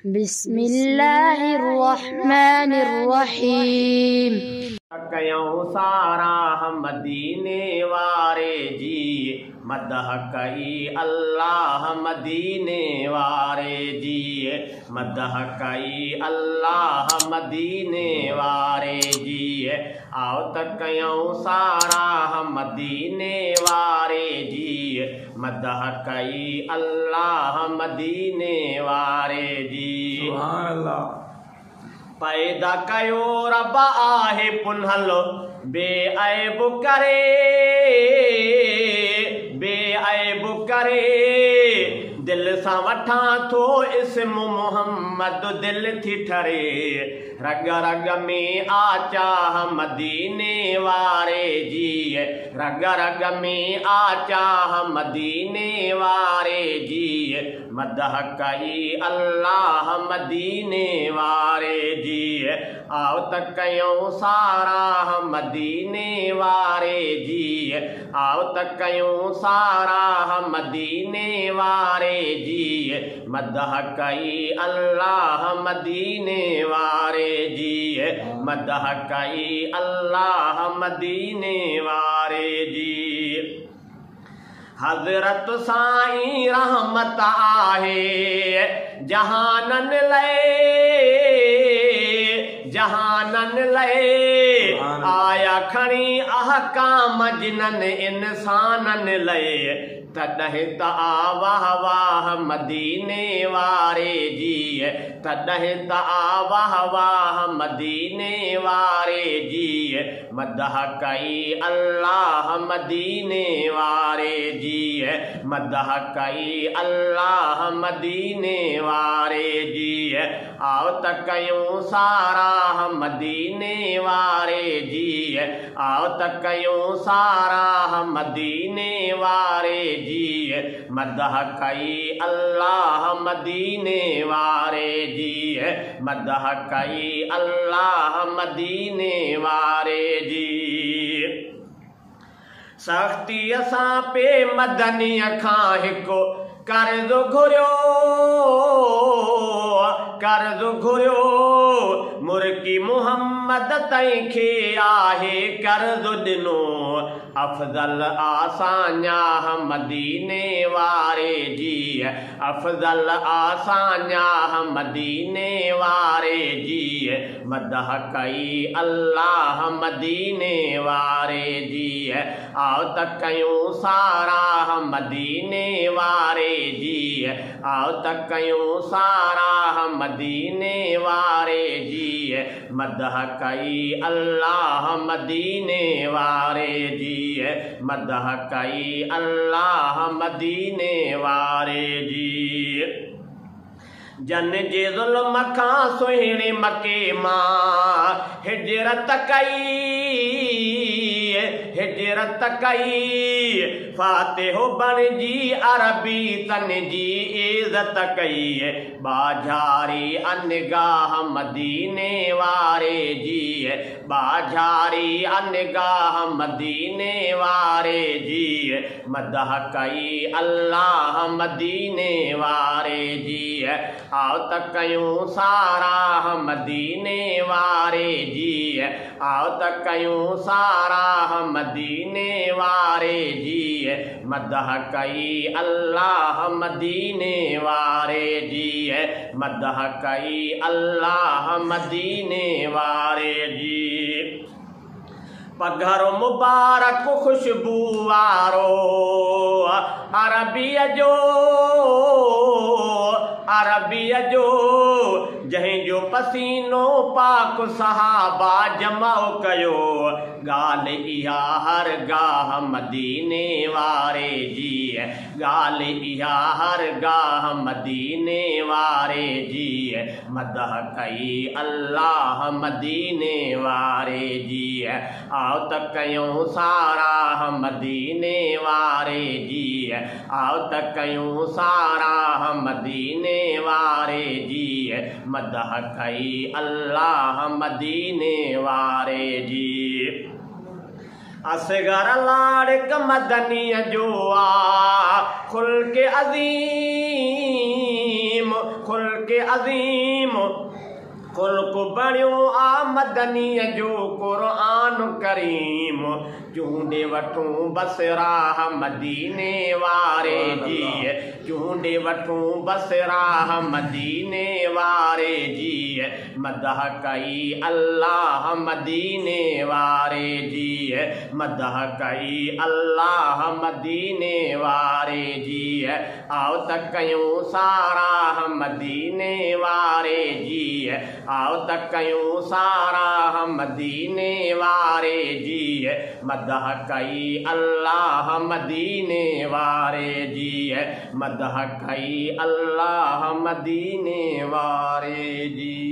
बिस्मिल्लाहिर्रहमानिर्रहीम। कयूं सारा हम मदीने वारे जी, मदह कई अल्लाह मदीने वारे जी, मदह कई अल्लाह मदीने वारे जी। आओ त कयूं सारा हम मदीने वारे जी, मदह कई अल्लाह मदीने वारे जी। सुभान अल्लाह। पैदा कयो रब आहे पुनहलो बेअब करे, बेअब करे दिल सां वठां थो इस्म मोहम्मद दिल थी ठरे। रग रग में आचाह मदीने वारे जी, रग रग में आचाह मदीने वारे जी, मदह कई अल्लाह मदीने वारे जी। आओ त कयूं सारा मदीने वारे जी, आओ त कयूं सारा मदीने वारे जी, मदह कई अल्लाह मदीने वारे जी, मदह कई अल्लाह मदीने वारे जी। हज़रत साईं रहमत आहे जहानन लए, जहानन लए आया खणी अहकाम जिनन इंसानन लए। तॾहिं त वाह वाह मदीने वारे जी, तॾहिं त वाह वाह मदीने वारे जी, मदह कई अल्लाह मदीने वारे जी, मदह कई अल्लाह मदीने वारे जी। आओ त कयूं सारा मदीने वारे जी, आओ त कयूं सारा मदीने वारे जी, मदह कई अल्लाह मदीने वारे जी, मदह कई अल्लाह मदीने वारे जी। सख्तीअ सां पे मदनीअ खां हिकु कर्ज़ घुरियो, कर्ज़ घुरियो मुर्की मुहम्मद तई खे आहे कर्ज़ ॾिनो। अफ़ज़ल आसान्या मदीने वारे जी, अफ़ज़ल आसान्या मदीने वारे जी, मदह कई अल्लाह मदीने वारे जी। आओ त कयूं सारा मदीने वारे जी, आओ त कयूं सारा मदीने वारे जी, मदह कई अल्लाह मदीने वारे जी, मदह कई अल्लाह मदीने वारे जी। जन जे ज़ुल्म खां सुहिणे मके मां हिजरत कई, हिजरत कई फातिहो बणिजी अरबी तन जी इज़त कई। बाझारी अनगाह मदीने वारे जी, बाझारी अनगाह मदीने वारे जी, मदह कई अल्लाह मदीने वारे जी। आओ त कयूं सारा मदीने वारे जी, आओ त कयूं सारा मदीने वारे जी, मदह कई अल्लाह मदीने वारे जी, मदह कई अल्लाह मदीने वारे जी। पघर मुबारक खुशबू वारो अरबीअ जो, अरबीअ जो जंहिंजो पसीनो पाक सहाबा जमा कयो। ॻाल्हि इहा हर गाह मदीने वारे जी, ॻाल्हि इहा हर गाह मदीने वारे जी, मदह कई अल्लाह मदीने वारे जी। आओ त कयूं सारा मदीने वारे जी, आओ त कयूं सारा मदीने वारे जी, मदह कई अल्लाह मदीने वारे जी। असगर लाड़क मदनीअ जो आ खुल्क अज़ीम, खुल्क के अज़ीम खुल्क बणियो आ मदनीअ जो क़ुरान करीम चूंडे वठूं बस राह मदीने वारे जी चूंडे वठूं बस राह मदीने वारे जी मदह कई अल्लाह मदीने वारे जी मदह कई अल्लाह मदीने वारे जी आओ त कयूं सारा मदीने वारे जी आओ त कयूं सारा मदीने वारे जी मदह कई अल्लाह मदीने वारे जी मदह कई अल्लाह मदीने वारे जी।